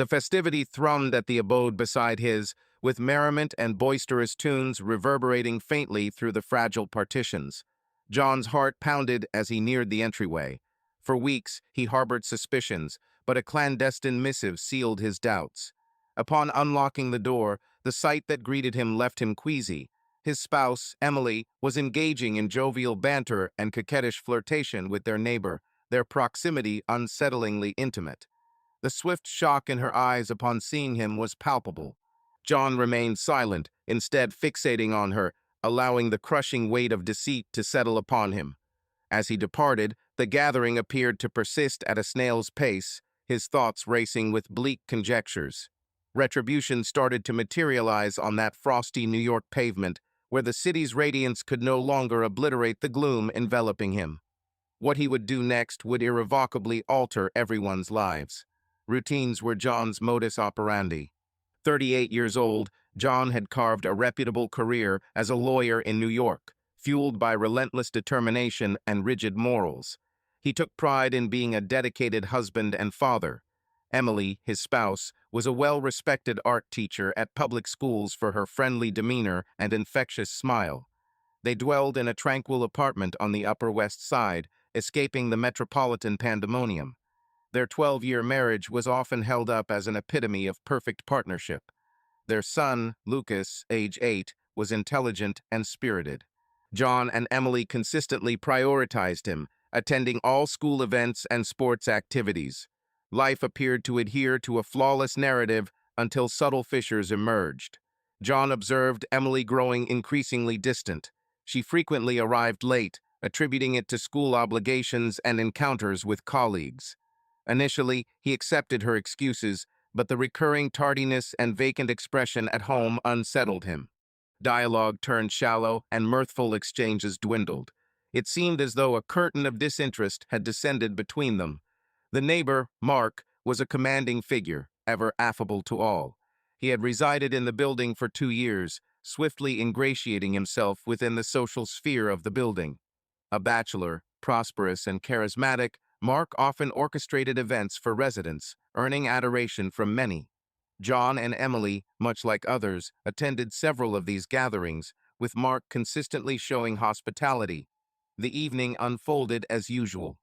The festivity thrummed at the abode beside his, with merriment and boisterous tunes reverberating faintly through the fragile partitions. John's heart pounded as he neared the entryway. For weeks, he harbored suspicions, but a clandestine missive sealed his doubts. Upon unlocking the door, the sight that greeted him left him queasy. His spouse, Emily, was engaging in jovial banter and coquettish flirtation with their neighbor, their proximity unsettlingly intimate. The swift shock in her eyes upon seeing him was palpable. John remained silent, instead fixating on her, allowing the crushing weight of deceit to settle upon him. As he departed, the gathering appeared to persist at a snail's pace, his thoughts racing with bleak conjectures. Retribution started to materialize on that frosty New York pavement, where the city's radiance could no longer obliterate the gloom enveloping him. What he would do next would irrevocably alter everyone's lives. Routines were John's modus operandi. 38 years old, John had carved a reputable career as a lawyer in New York, fueled by relentless determination and rigid morals. He took pride in being a dedicated husband and father. Emily, his spouse, was a well-respected art teacher at public schools for her friendly demeanor and infectious smile. They dwelled in a tranquil apartment on the Upper West Side, escaping the metropolitan pandemonium. Their 12-year marriage was often held up as an epitome of perfect partnership. Their son, Lucas, age 8, was intelligent and spirited. John and Emily consistently prioritized him, attending all school events and sports activities. Life appeared to adhere to a flawless narrative until subtle fissures emerged. John observed Emily growing increasingly distant. She frequently arrived late, attributing it to school obligations and encounters with colleagues. Initially, he accepted her excuses, but the recurring tardiness and vacant expression at home unsettled him. Dialogue turned shallow, and mirthful exchanges dwindled. It seemed as though a curtain of disinterest had descended between them. The neighbor, Mark, was a commanding figure, ever affable to all. He had resided in the building for 2 years, swiftly ingratiating himself within the social sphere of the building. A bachelor, prosperous and charismatic, Mark often orchestrated events for residents, earning adoration from many. John and Emily, much like others, attended several of these gatherings, with Mark consistently showing hospitality. The evening unfolded as usual.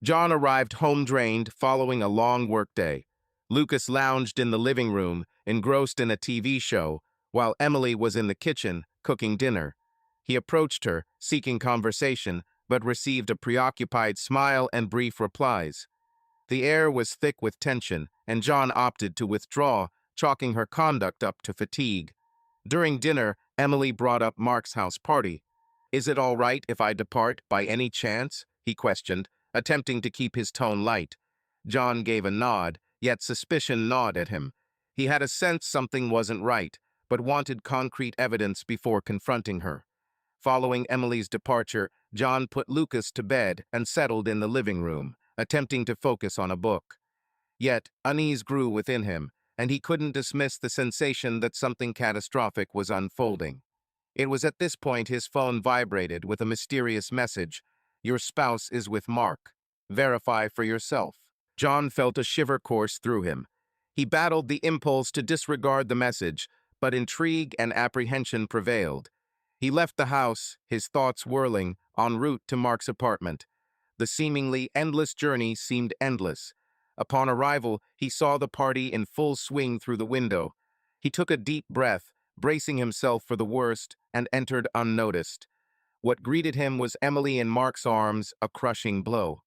John arrived home-drained following a long workday. Lucas lounged in the living room, engrossed in a TV show, while Emily was in the kitchen, cooking dinner. He approached her, seeking conversation, but received a preoccupied smile and brief replies. The air was thick with tension, and John opted to withdraw, chalking her conduct up to fatigue. During dinner, Emily brought up Mark's house party. "Is it all right if I depart, by any chance?" he questioned, attempting to keep his tone light. John gave a nod, yet suspicion gnawed at him. He had a sense something wasn't right, but wanted concrete evidence before confronting her. Following Emily's departure, John put Lucas to bed and settled in the living room, attempting to focus on a book. Yet, unease grew within him, and he couldn't dismiss the sensation that something catastrophic was unfolding. It was at this point his phone vibrated with a mysterious message. "Your spouse is with Mark. Verify for yourself." John felt a shiver course through him. He battled the impulse to disregard the message, but intrigue and apprehension prevailed. He left the house, his thoughts whirling, en route to Mark's apartment. The seemingly endless journey seemed endless. Upon arrival, he saw the party in full swing through the window. He took a deep breath, bracing himself for the worst, and entered unnoticed. What greeted him was Emily in Mark's arms, a crushing blow.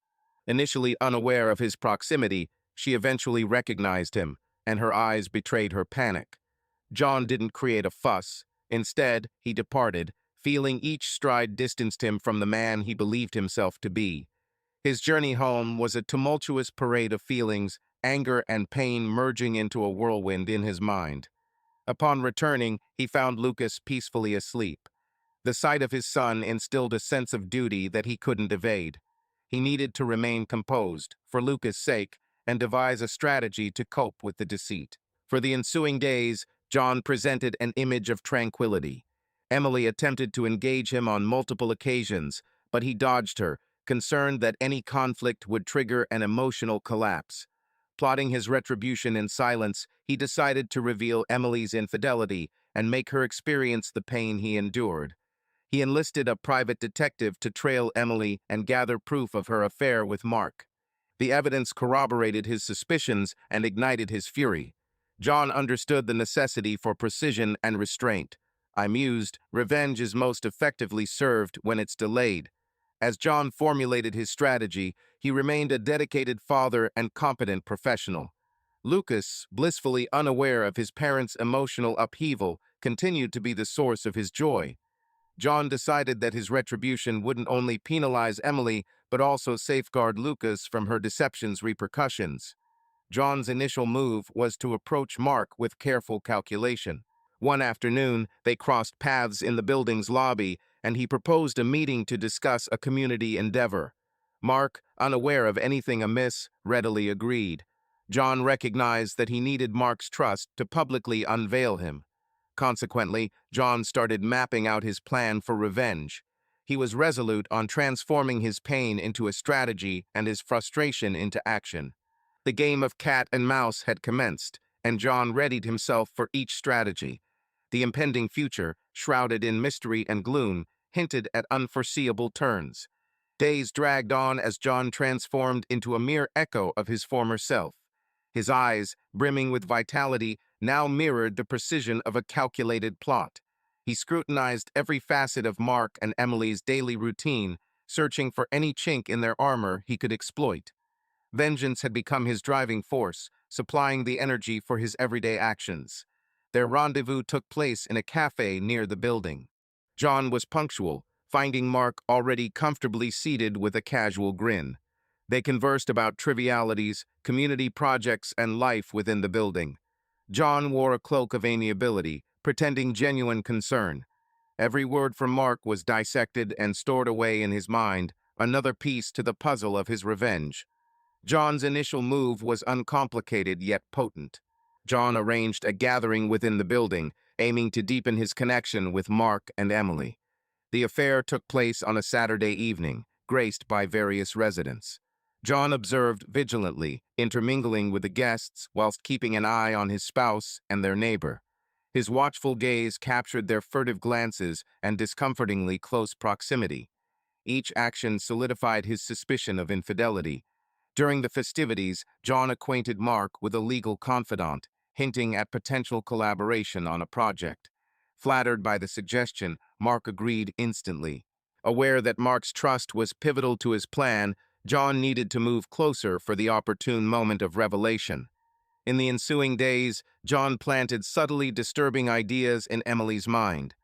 Initially unaware of his proximity, she eventually recognized him, and her eyes betrayed her panic. John didn't create a fuss. Instead, he departed, feeling each stride distanced him from the man he believed himself to be. His journey home was a tumultuous parade of feelings, anger and pain merging into a whirlwind in his mind. Upon returning, he found Lucas peacefully asleep. The sight of his son instilled a sense of duty that he couldn't evade. He needed to remain composed, for Lucas' sake, and devise a strategy to cope with the deceit. For the ensuing days, John presented an image of tranquility. Emily attempted to engage him on multiple occasions, but he dodged her, concerned that any conflict would trigger an emotional collapse. Plotting his retribution in silence, he decided to reveal Emily's infidelity and make her experience the pain he endured. He enlisted a private detective to trail Emily and gather proof of her affair with Mark. The evidence corroborated his suspicions and ignited his fury. John understood the necessity for precision and restraint. I mused, revenge is most effectively served when it's delayed. As John formulated his strategy, he remained a dedicated father and competent professional. Lucas, blissfully unaware of his parents' emotional upheaval, continued to be the source of his joy. John decided that his retribution wouldn't only penalize Emily, but also safeguard Lucas from her deception's repercussions. John's initial move was to approach Mark with careful calculation. One afternoon, they crossed paths in the building's lobby, and he proposed a meeting to discuss a community endeavor. Mark, unaware of anything amiss, readily agreed. John recognized that he needed Mark's trust to publicly unveil him. Consequently, John started mapping out his plan for revenge. He was resolute on transforming his pain into a strategy and his frustration into action. The game of cat and mouse had commenced, and John readied himself for each strategy. The impending future, shrouded in mystery and gloom, hinted at unforeseeable turns. Days dragged on as John transformed into a mere echo of his former self. His eyes, brimming with vitality, now mirrored the precision of a calculated plot. He scrutinized every facet of Mark and Emily's daily routine, searching for any chink in their armor he could exploit. Vengeance had become his driving force, supplying the energy for his everyday actions. Their rendezvous took place in a cafe near the building. John was punctual, finding Mark already comfortably seated with a casual grin. They conversed about trivialities, community projects, and life within the building. John wore a cloak of amiability, pretending genuine concern. Every word from Mark was dissected and stored away in his mind, another piece to the puzzle of his revenge. John's initial move was uncomplicated yet potent. John arranged a gathering within the building, aiming to deepen his connection with Mark and Emily. The affair took place on a Saturday evening, graced by various residents. John observed vigilantly, intermingling with the guests whilst keeping an eye on his spouse and their neighbor. His watchful gaze captured their furtive glances and discomfortingly close proximity. Each action solidified his suspicion of infidelity. During the festivities, John acquainted Mark with a legal confidant, hinting at potential collaboration on a project. Flattered by the suggestion, Mark agreed instantly. Aware that Mark's trust was pivotal to his plan, John needed to move closer for the opportune moment of revelation. In the ensuing days, John planted subtly disturbing ideas in Emily's mind.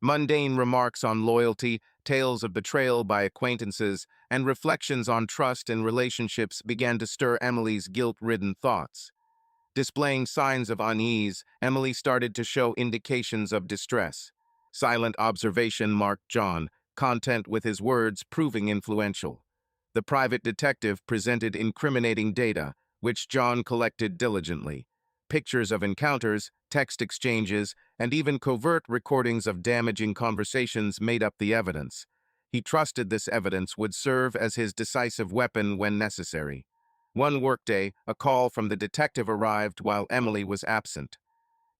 Mundane remarks on loyalty, tales of betrayal by acquaintances, and reflections on trust and relationships began to stir Emily's guilt-ridden thoughts. Displaying signs of unease, Emily started to show indications of distress. Silent observation marked John, content with his words proving influential. The private detective presented incriminating data, which John collected diligently. Pictures of encounters, text exchanges, and even covert recordings of damaging conversations made up the evidence. He trusted this evidence would serve as his decisive weapon when necessary. One workday, a call from the detective arrived while Emily was absent.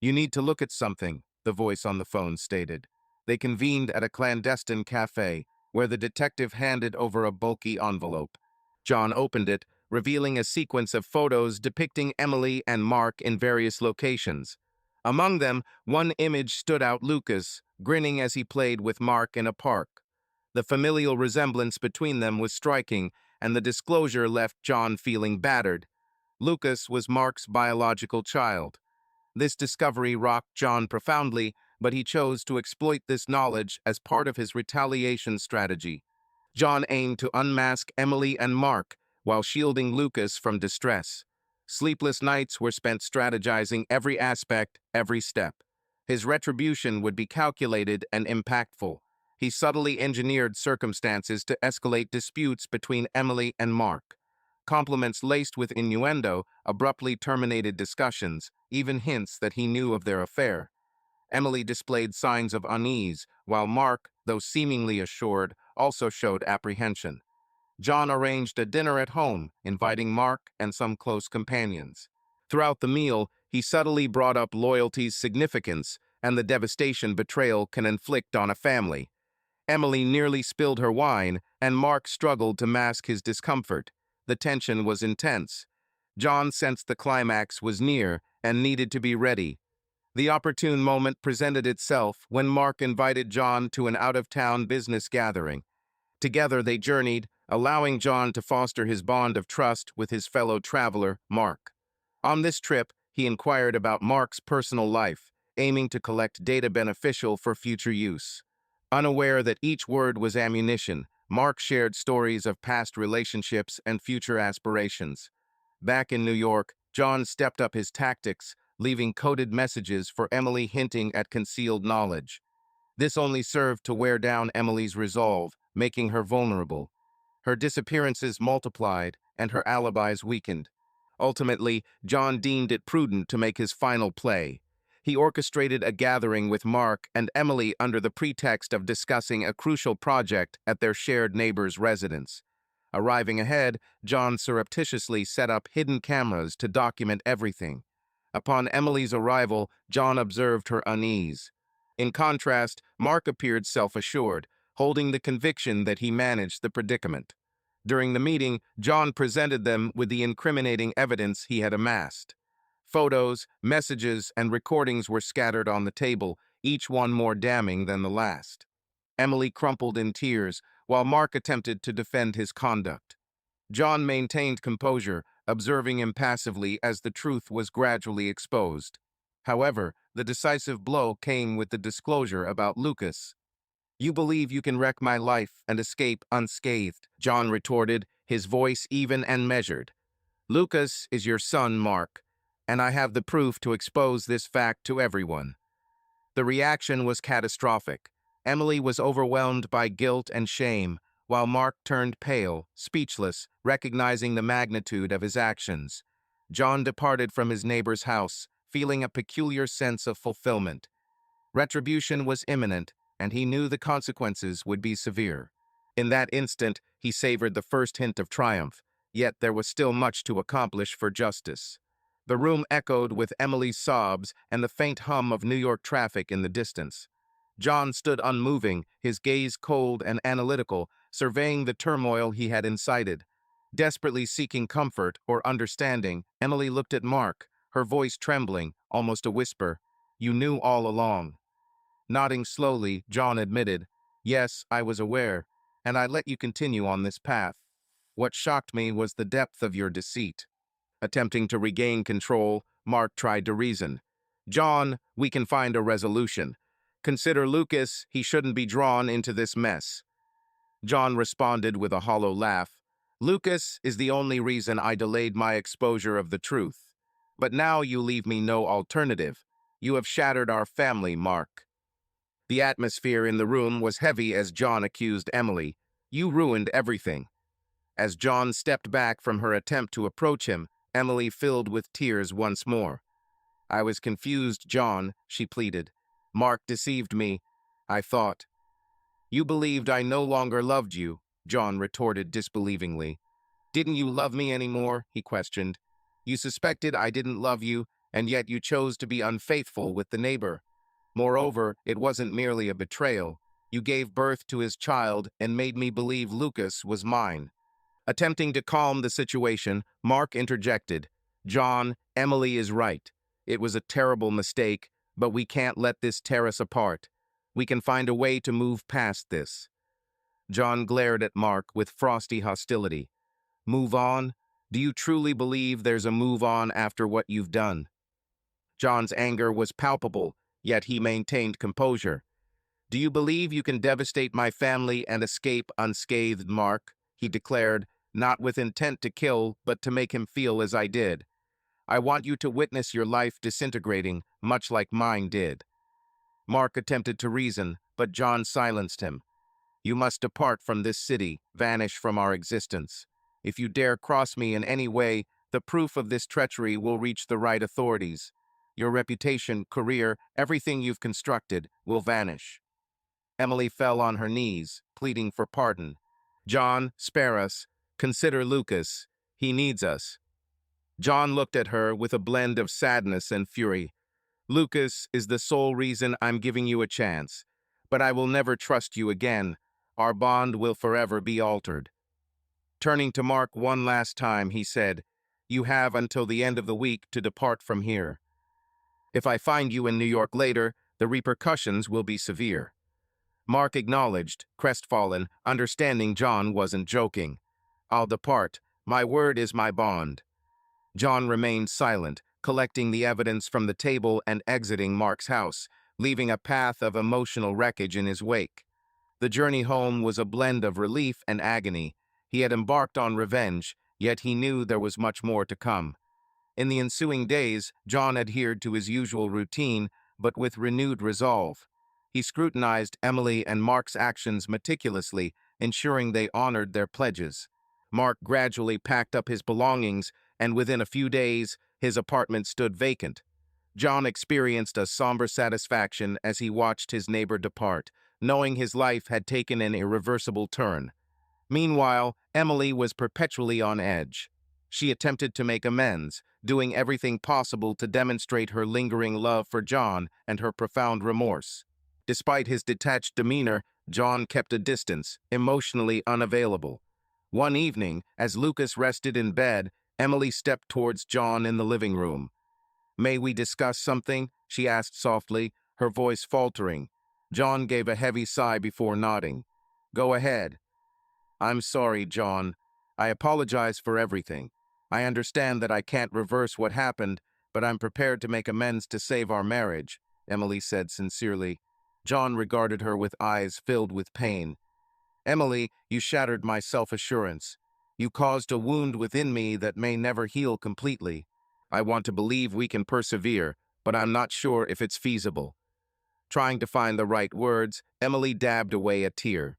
"You need to look at something," the voice on the phone stated. They convened at a clandestine cafe, where the detective handed over a bulky envelope. John opened it, revealing a sequence of photos depicting Emily and Mark in various locations. Among them, one image stood out: Lucas, grinning as he played with Mark in a park. The familial resemblance between them was striking, and the disclosure left John feeling battered. Lucas was Mark's biological child. This discovery rocked John profoundly, but he chose to exploit this knowledge as part of his retaliation strategy. John aimed to unmask Emily and Mark while shielding Lucas from distress. Sleepless nights were spent strategizing every aspect, every step. His retribution would be calculated and impactful. He subtly engineered circumstances to escalate disputes between Emily and Mark. Compliments laced with innuendo abruptly terminated discussions, even hints that he knew of their affair. Emily displayed signs of unease, while Mark, though seemingly assured, also showed apprehension. John arranged a dinner at home, inviting Mark and some close companions. Throughout the meal, he subtly brought up loyalty's significance and the devastation betrayal can inflict on a family. Emily nearly spilled her wine, and Mark struggled to mask his discomfort. The tension was intense. John sensed the climax was near and needed to be ready. The opportune moment presented itself when Mark invited John to an out-of-town business gathering. Together they journeyed, allowing John to foster his bond of trust with his fellow traveler, Mark. On this trip, he inquired about Mark's personal life, aiming to collect data beneficial for future use. Unaware that each word was ammunition, Mark shared stories of past relationships and future aspirations. Back in New York, John stepped up his tactics, leaving coded messages for Emily hinting at concealed knowledge. This only served to wear down Emily's resolve, making her vulnerable. Her disappearances multiplied, and her alibis weakened. Ultimately, John deemed it prudent to make his final play. He orchestrated a gathering with Mark and Emily under the pretext of discussing a crucial project at their shared neighbor's residence. Arriving ahead, John surreptitiously set up hidden cameras to document everything. Upon Emily's arrival, John observed her unease. In contrast, Mark appeared self-assured, holding the conviction that he managed the predicament. During the meeting, John presented them with the incriminating evidence he had amassed. Photos, messages, and recordings were scattered on the table, each one more damning than the last. Emily crumpled in tears, while Mark attempted to defend his conduct. John maintained composure, observing impassively as the truth was gradually exposed. However, the decisive blow came with the disclosure about Lucas. "You believe you can wreck my life and escape unscathed," John retorted, his voice even and measured. "Lucas is your son, Mark, and I have the proof to expose this fact to everyone." The reaction was catastrophic. Emily was overwhelmed by guilt and shame, while Mark turned pale, speechless, recognizing the magnitude of his actions. John departed from his neighbor's house, feeling a peculiar sense of fulfillment. Retribution was imminent, and he knew the consequences would be severe. In that instant, he savored the first hint of triumph, yet there was still much to accomplish for justice. The room echoed with Emily's sobs and the faint hum of New York traffic in the distance. John stood unmoving, his gaze cold and analytical, surveying the turmoil he had incited. Desperately seeking comfort or understanding, Emily looked at Mark, her voice trembling, almost a whisper. "You knew all along." Nodding slowly, John admitted, "Yes, I was aware, and I let you continue on this path. What shocked me was the depth of your deceit." Attempting to regain control, Mark tried to reason. "John, we can find a resolution. Consider Lucas, he shouldn't be drawn into this mess." John responded with a hollow laugh. "Lucas is the only reason I delayed my exposure of the truth. But now you leave me no alternative. You have shattered our family, Mark." The atmosphere in the room was heavy as John accused Emily. "You ruined everything." As John stepped back from her attempt to approach him, Emily filled with tears once more. "I was confused, John," she pleaded. "Mark deceived me, I thought." "You believed I no longer loved you," John retorted disbelievingly. "Didn't you love me anymore?" he questioned. "You suspected I didn't love you, and yet you chose to be unfaithful with the neighbor. Moreover, it wasn't merely a betrayal. You gave birth to his child and made me believe Lucas was mine." Attempting to calm the situation, Mark interjected, "John, Emily is right. It was a terrible mistake, but we can't let this tear us apart. We can find a way to move past this." John glared at Mark with frosty hostility. "Move on? Do you truly believe there's a move on after what you've done?" John's anger was palpable, yet he maintained composure. "Do you believe you can devastate my family and escape unscathed, Mark?" he declared, not with intent to kill, but to make him feel as I did. "I want you to witness your life disintegrating, much like mine did." Mark attempted to reason, but John silenced him. "You must depart from this city, vanish from our existence. If you dare cross me in any way, the proof of this treachery will reach the right authorities. Your reputation, career, everything you've constructed will vanish." Emily fell on her knees, pleading for pardon. John, spare us. Consider Lucas. He needs us. John looked at her with a blend of sadness and fury. Lucas is the sole reason I'm giving you a chance, but I will never trust you again. Our bond will forever be altered. Turning to Mark one last time, he said, "You have until the end of the week to depart from here. If I find you in New York later, the repercussions will be severe." Mark acknowledged, crestfallen, understanding John wasn't joking. "I'll depart. My word is my bond." John remained silent, collecting the evidence from the table and exiting Mark's house, leaving a path of emotional wreckage in his wake. The journey home was a blend of relief and agony. He had embarked on revenge, yet he knew there was much more to come. In the ensuing days, John adhered to his usual routine, but with renewed resolve. He scrutinized Emily and Mark's actions meticulously, ensuring they honored their pledges. Mark gradually packed up his belongings, and within a few days, his apartment stood vacant. John experienced a somber satisfaction as he watched his neighbor depart, knowing his life had taken an irreversible turn. Meanwhile, Emily was perpetually on edge. She attempted to make amends, doing everything possible to demonstrate her lingering love for John and her profound remorse. Despite his detached demeanor, John kept a distance, emotionally unavailable. One evening, as Lucas rested in bed, Emily stepped towards John in the living room. "May we discuss something?" she asked softly, her voice faltering. John gave a heavy sigh before nodding. "Go ahead." "I'm sorry, John. I apologize for everything. I understand that I can't reverse what happened, but I'm prepared to make amends to save our marriage," Emily said sincerely. John regarded her with eyes filled with pain. "Emily, you shattered my self-assurance. You caused a wound within me that may never heal completely. I want to believe we can persevere, but I'm not sure if it's feasible." Trying to find the right words, Emily dabbed away a tear.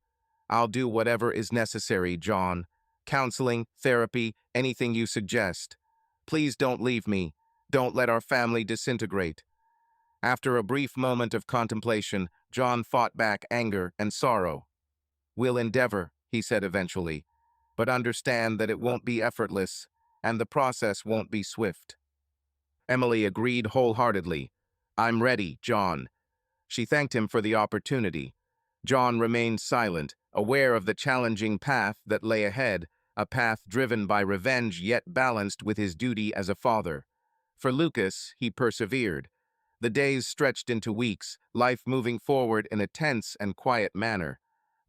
"I'll do whatever is necessary, John. Counseling, therapy, anything you suggest. Please don't leave me. Don't let our family disintegrate." After a brief moment of contemplation, John fought back anger and sorrow. "We'll endeavor," he said eventually, "but understand that it won't be effortless, and the process won't be swift." Emily agreed wholeheartedly. "I'm ready, John." She thanked him for the opportunity. John remained silent, aware of the challenging path that lay ahead, a path driven by revenge yet balanced with his duty as a father. For Lucas, he persevered. The days stretched into weeks, life moving forward in a tense and quiet manner.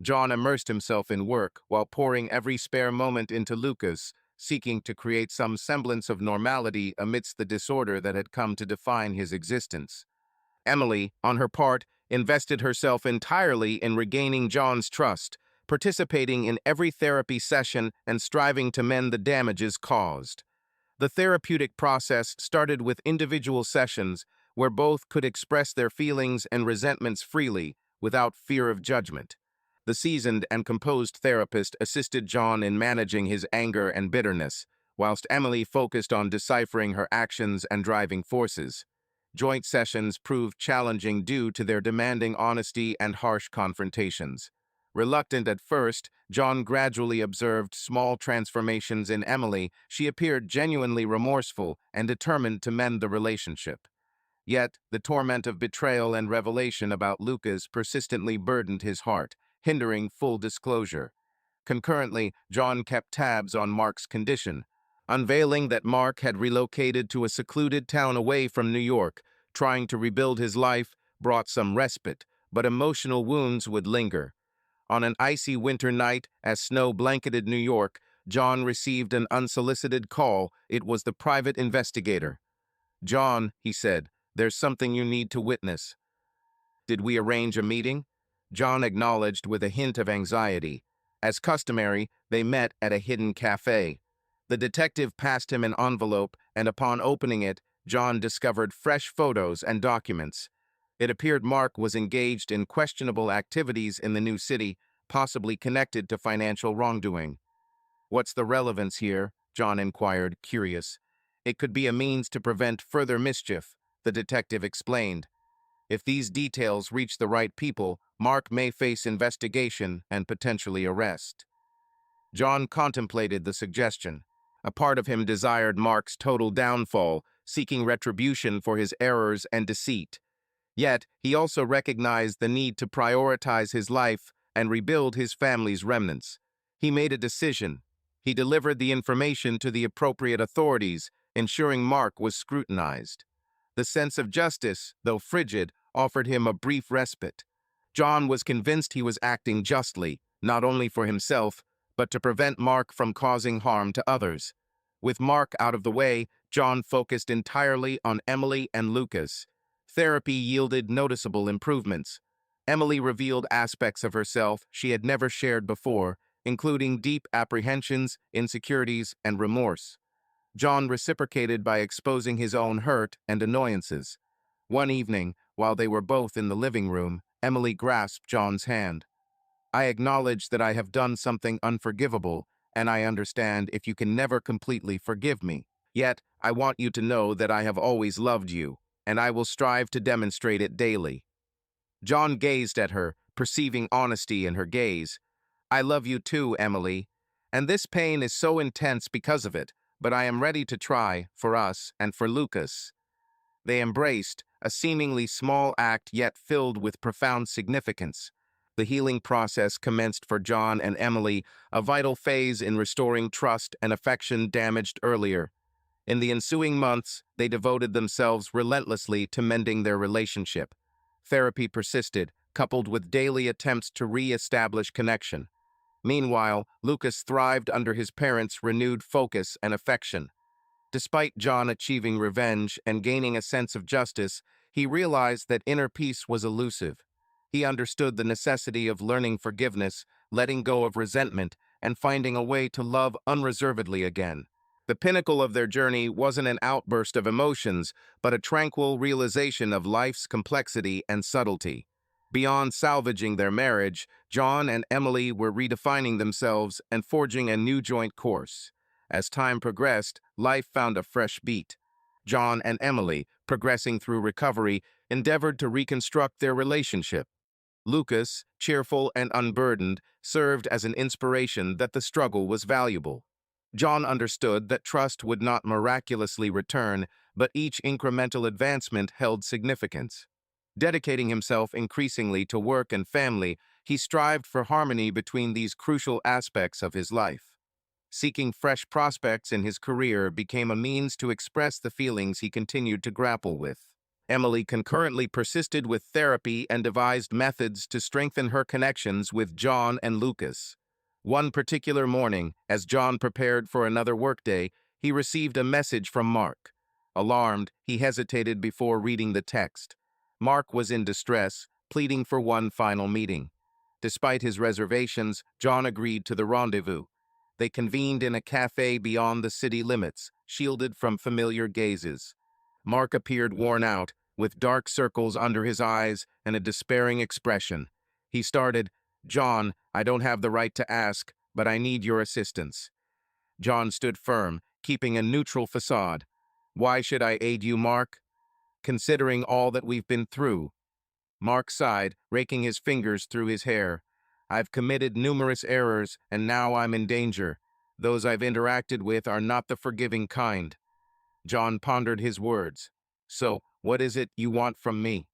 John immersed himself in work while pouring every spare moment into Lucas, seeking to create some semblance of normality amidst the disorder that had come to define his existence. Emily, on her part, invested herself entirely in regaining John's trust, participating in every therapy session and striving to mend the damages caused. The therapeutic process started with individual sessions where both could express their feelings and resentments freely, without fear of judgment. The seasoned and composed therapist assisted John in managing his anger and bitterness, whilst Emily focused on deciphering her actions and driving forces. Joint sessions proved challenging due to their demanding honesty and harsh confrontations. Reluctant at first, John gradually observed small transformations in Emily. She appeared genuinely remorseful and determined to mend the relationship. Yet, the torment of betrayal and revelation about Lucas persistently burdened his heart, hindering full disclosure. Concurrently, John kept tabs on Mark's condition, unveiling that Mark had relocated to a secluded town away from New York. Trying to rebuild his life brought some respite, but emotional wounds would linger. On an icy winter night, as snow blanketed New York, John received an unsolicited call. It was the private investigator. "John," he said, "there's something you need to witness." "Did we arrange a meeting?" John acknowledged with a hint of anxiety. As customary, they met at a hidden cafe. The detective passed him an envelope, and upon opening it, John discovered fresh photos and documents. It appeared Mark was engaged in questionable activities in the new city, possibly connected to financial wrongdoing. "What's the relevance here?" John inquired, curious. "It could be a means to prevent further mischief," the detective explained. "If these details reach the right people, Mark may face investigation and potentially arrest." John contemplated the suggestion. A part of him desired Mark's total downfall, seeking retribution for his errors and deceit. Yet, he also recognized the need to prioritize his life and rebuild his family's remnants. He made a decision. He delivered the information to the appropriate authorities, ensuring Mark was scrutinized. The sense of justice, though frigid, offered him a brief respite. John was convinced he was acting justly, not only for himself, but to prevent Mark from causing harm to others. With Mark out of the way, John focused entirely on Emily and Lucas. Therapy yielded noticeable improvements. Emily revealed aspects of herself she had never shared before, including deep apprehensions, insecurities, and remorse. John reciprocated by exposing his own hurt and annoyances. One evening, while they were both in the living room, Emily grasped John's hand. "I acknowledge that I have done something unforgivable, and I understand if you can never completely forgive me. Yet, I want you to know that I have always loved you, and I will strive to demonstrate it daily." John gazed at her, perceiving honesty in her gaze. "I love you too, Emily, and this pain is so intense because of it, but I am ready to try, for us and for Lucas." They embraced, a seemingly small act yet filled with profound significance. The healing process commenced for John and Emily, a vital phase in restoring trust and affection damaged earlier. In the ensuing months, they devoted themselves relentlessly to mending their relationship. Therapy persisted, coupled with daily attempts to re-establish connection. Meanwhile, Lucas thrived under his parents' renewed focus and affection. Despite John achieving revenge and gaining a sense of justice, he realized that inner peace was elusive. He understood the necessity of learning forgiveness, letting go of resentment, and finding a way to love unreservedly again. The pinnacle of their journey wasn't an outburst of emotions, but a tranquil realization of life's complexity and subtlety. Beyond salvaging their marriage, John and Emily were redefining themselves and forging a new joint course. As time progressed, life found a fresh beat. John and Emily, progressing through recovery, endeavored to reconstruct their relationship. Lucas, cheerful and unburdened, served as an inspiration that the struggle was valuable. John understood that trust would not miraculously return, but each incremental advancement held significance. Dedicating himself increasingly to work and family, he strived for harmony between these crucial aspects of his life. Seeking fresh prospects in his career became a means to express the feelings he continued to grapple with. Emily concurrently persisted with therapy and devised methods to strengthen her connections with John and Lucas. One particular morning, as John prepared for another workday, he received a message from Mark. Alarmed, he hesitated before reading the text. Mark was in distress, pleading for one final meeting. Despite his reservations, John agreed to the rendezvous. They convened in a cafe beyond the city limits, shielded from familiar gazes. Mark appeared worn out, with dark circles under his eyes and a despairing expression. He started, "John, I don't have the right to ask, but I need your assistance." John stood firm, keeping a neutral facade. "Why should I aid you, Mark? Considering all that we've been through." Mark sighed, raking his fingers through his hair. "I've committed numerous errors, and now I'm in danger. Those I've interacted with are not the forgiving kind." John pondered his words. "So, what is it you want from me?"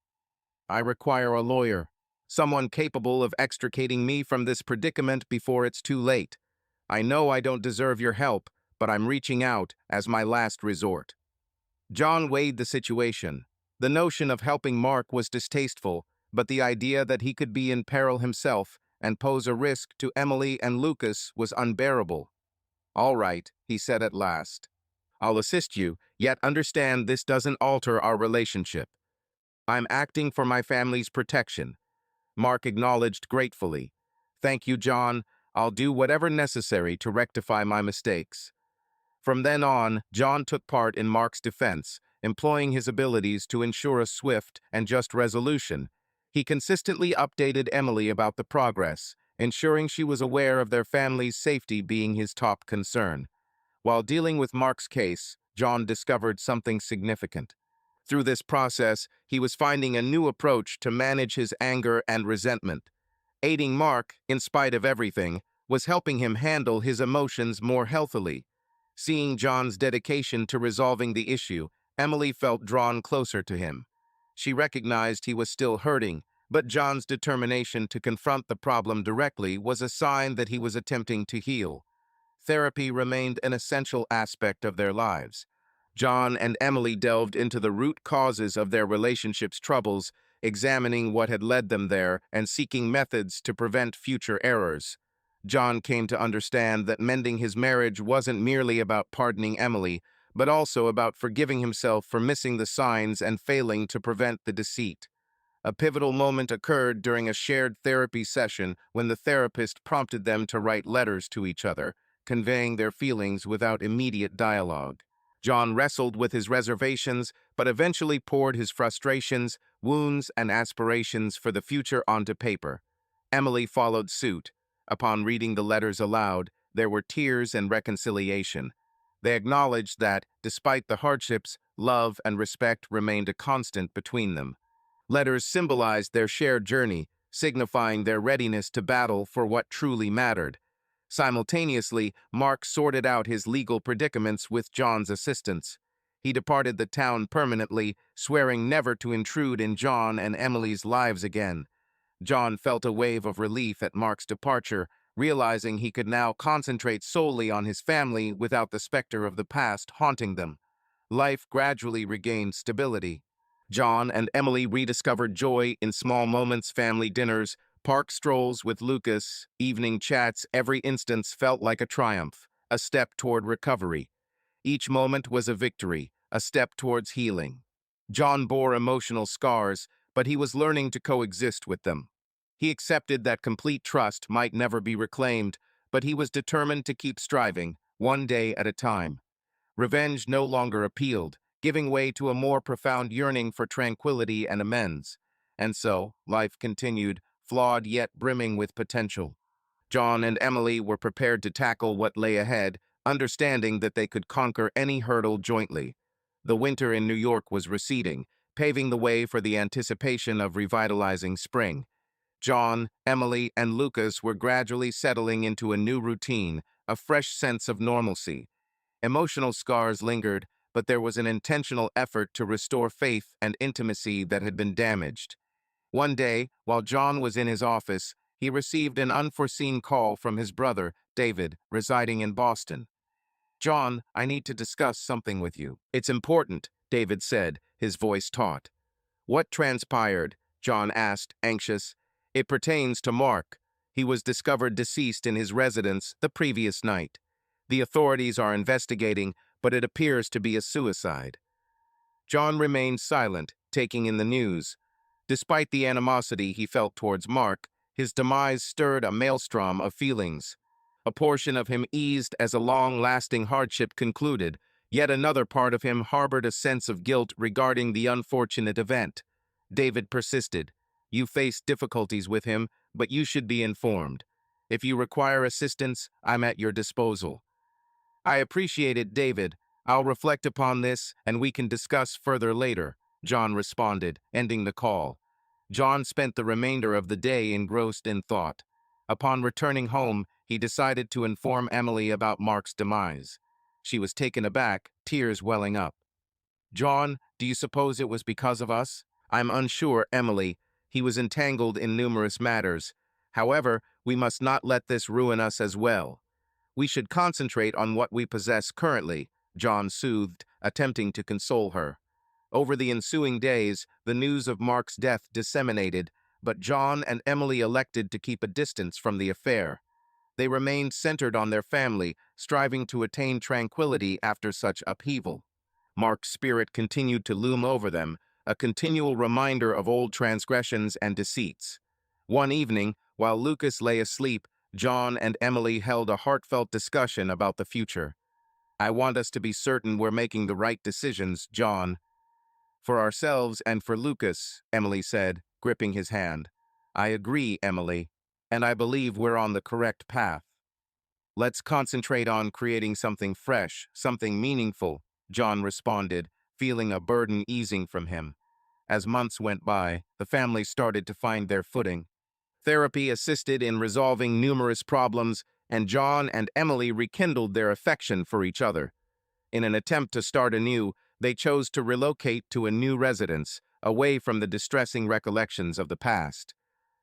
"I require a lawyer, someone capable of extricating me from this predicament before it's too late. I know I don't deserve your help, but I'm reaching out as my last resort." John weighed the situation. The notion of helping Mark was distasteful, but the idea that he could be in peril himself and pose a risk to Emily and Lucas was unbearable. "All right," he said at last. "I'll assist you, yet understand this doesn't alter our relationship. I'm acting for my family's protection." Mark acknowledged gratefully. "Thank you, John. I'll do whatever necessary to rectify my mistakes." From then on, John took part in Mark's defense, employing his abilities to ensure a swift and just resolution. He consistently updated Emily about the progress, ensuring she was aware of their family's safety being his top concern. While dealing with Mark's case, John discovered something significant. Through this process, he was finding a new approach to manage his anger and resentment. Aiding Mark, in spite of everything, was helping him handle his emotions more healthily. Seeing John's dedication to resolving the issue, Emily felt drawn closer to him. She recognized he was still hurting, but John's determination to confront the problem directly was a sign that he was attempting to heal. Therapy remained an essential aspect of their lives. John and Emily delved into the root causes of their relationship's troubles, examining what had led them there and seeking methods to prevent future errors. John came to understand that mending his marriage wasn't merely about pardoning Emily, but also about forgiving himself for missing the signs and failing to prevent the deceit. A pivotal moment occurred during a shared therapy session when the therapist prompted them to write letters to each other, conveying their feelings without immediate dialogue. John wrestled with his reservations, but eventually poured his frustrations, wounds, and aspirations for the future onto paper. Emily followed suit. Upon reading the letters aloud, there were tears and reconciliation. They acknowledged that, despite the hardships, love and respect remained a constant between them. Letters symbolized their shared journey, signifying their readiness to battle for what truly mattered. Simultaneously, Mark sorted out his legal predicaments with John's assistance. He departed the town permanently, swearing never to intrude in John and Emily's lives again. John felt a wave of relief at Mark's departure, realizing he could now concentrate solely on his family without the specter of the past haunting them. Life gradually regained stability. John and Emily rediscovered joy in small moments, family dinners, park strolls with Lucas, evening chats. Every instance felt like a triumph, a step toward recovery. Each moment was a victory, a step towards healing. John bore emotional scars, but he was learning to coexist with them. He accepted that complete trust might never be reclaimed, but he was determined to keep striving, one day at a time. Revenge no longer appealed, giving way to a more profound yearning for tranquility and amends. And so, life continued, flawed yet brimming with potential. John and Emily were prepared to tackle what lay ahead, understanding that they could conquer any hurdle jointly. The winter in New York was receding, paving the way for the anticipation of revitalizing spring. John, Emily, and Lucas were gradually settling into a new routine, a fresh sense of normalcy. Emotional scars lingered, but there was an intentional effort to restore faith and intimacy that had been damaged. One day, while John was in his office, he received an unforeseen call from his brother, David, residing in Boston. "John, I need to discuss something with you." "It's important," David said, his voice taut. "What transpired?" John asked, anxious. "It pertains to Mark. He was discovered deceased in his residence the previous night. The authorities are investigating, but it appears to be a suicide." John remained silent, taking in the news. Despite the animosity he felt towards Mark, his demise stirred a maelstrom of feelings. A portion of him eased as a long-lasting hardship concluded, yet another part of him harbored a sense of guilt regarding the unfortunate event. David persisted. "You face difficulties with him, but you should be informed. If you require assistance, I'm at your disposal." "I appreciate it, David. I'll reflect upon this, and we can discuss further later," John responded, ending the call. John spent the remainder of the day engrossed in thought. Upon returning home, he decided to inform Emily about Mark's demise. She was taken aback, tears welling up. "John, do you suppose it was because of us?" "I'm unsure, Emily. He was entangled in numerous matters. However, we must not let this ruin us as well. We should concentrate on what we possess currently," John soothed, attempting to console her. Over the ensuing days, the news of Mark's death disseminated, but John and Emily elected to keep a distance from the affair. They remained centered on their family, striving to attain tranquility after such upheaval. Mark's spirit continued to loom over them, a continual reminder of old transgressions and deceits. One evening, while Lucas lay asleep, John and Emily held a heartfelt discussion about the future. "I want us to be certain we're making the right decisions, John." "For ourselves and for Lucas," Emily said, gripping his hand. "I agree, Emily, and I believe we're on the correct path." "Let's concentrate on creating something fresh, something meaningful," John responded, feeling a burden easing from him. As months went by, the family started to find their footing. Therapy assisted in resolving numerous problems, and John and Emily rekindled their affection for each other. In an attempt to start anew, they chose to relocate to a new residence, away from the distressing recollections of the past.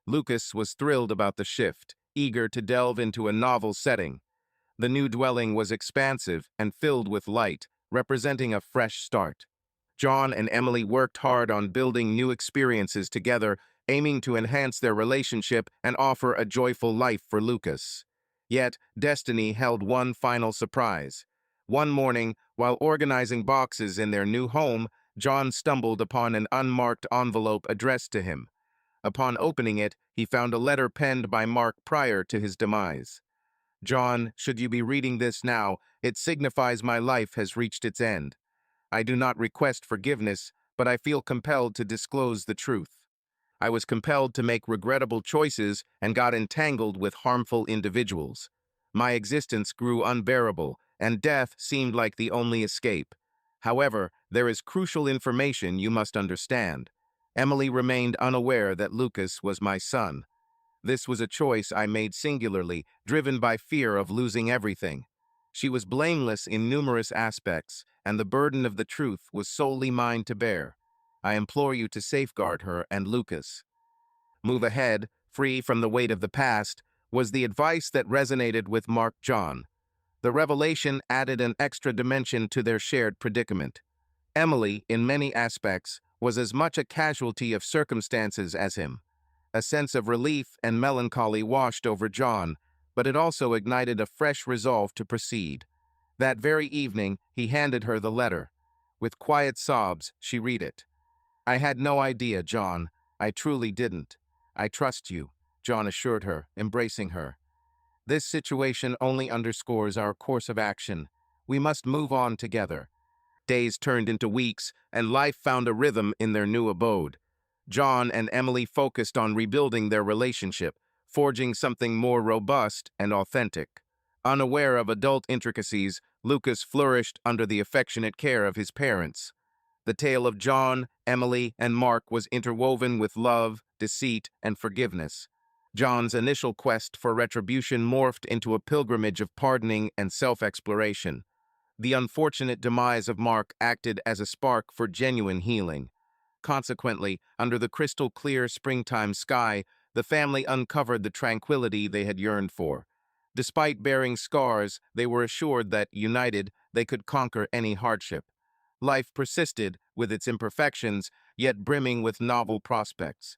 Lucas was thrilled about the shift, eager to delve into a novel setting. The new dwelling was expansive and filled with light, representing a fresh start. John and Emily worked hard on building new experiences together, aiming to enhance their relationship and offer a joyful life for Lucas. Yet, destiny held one final surprise. One morning, while organizing boxes in their new home, John stumbled upon an unmarked envelope addressed to him. Upon opening it, he found a letter penned by Mark prior to his demise. "John, should you be reading this now, it signifies my life has reached its end. I do not request forgiveness, but I feel compelled to disclose the truth. I was compelled to make regrettable choices and got entangled with harmful individuals. My existence grew unbearable, and death seemed like the only escape. However, there is crucial information you must understand. Emily remained unaware that Lucas was my son. This was a choice I made singularly, driven by fear of losing everything. She was blameless in numerous aspects, and the burden of the truth was solely mine to bear. I implore you to safeguard her and Lucas." Move ahead, free from the weight of the past, was the advice that resonated with Mark John. The revelation added an extra dimension to their shared predicament. Emily, in many aspects, was as much a casualty of circumstances as him. A sense of relief and melancholy washed over John, but it also ignited a fresh resolve to proceed. That very evening, he handed her the letter. With quiet sobs, she read it. "I had no idea, John. I truly didn't. I trust you," John assured her, embracing her. "This situation only underscores our course of action. We must move on together." Days turned into weeks, and life found a rhythm in their new abode. John and Emily focused on rebuilding their relationship, forging something more robust and authentic. Unaware of adult intricacies, Lucas flourished under the affectionate care of his parents. The tale of John, Emily, and Mark was interwoven with love, deceit, and forgiveness. John's initial quest for retribution morphed into a pilgrimage of pardoning and self-exploration. The unfortunate demise of Mark acted as a spark for genuine healing. Consequently, under the crystal-clear springtime sky, the family uncovered the tranquility they had yearned for. Despite bearing scars, they were assured that, united, they could conquer any hardship. Life persisted, with its imperfections, yet brimming with novel prospects.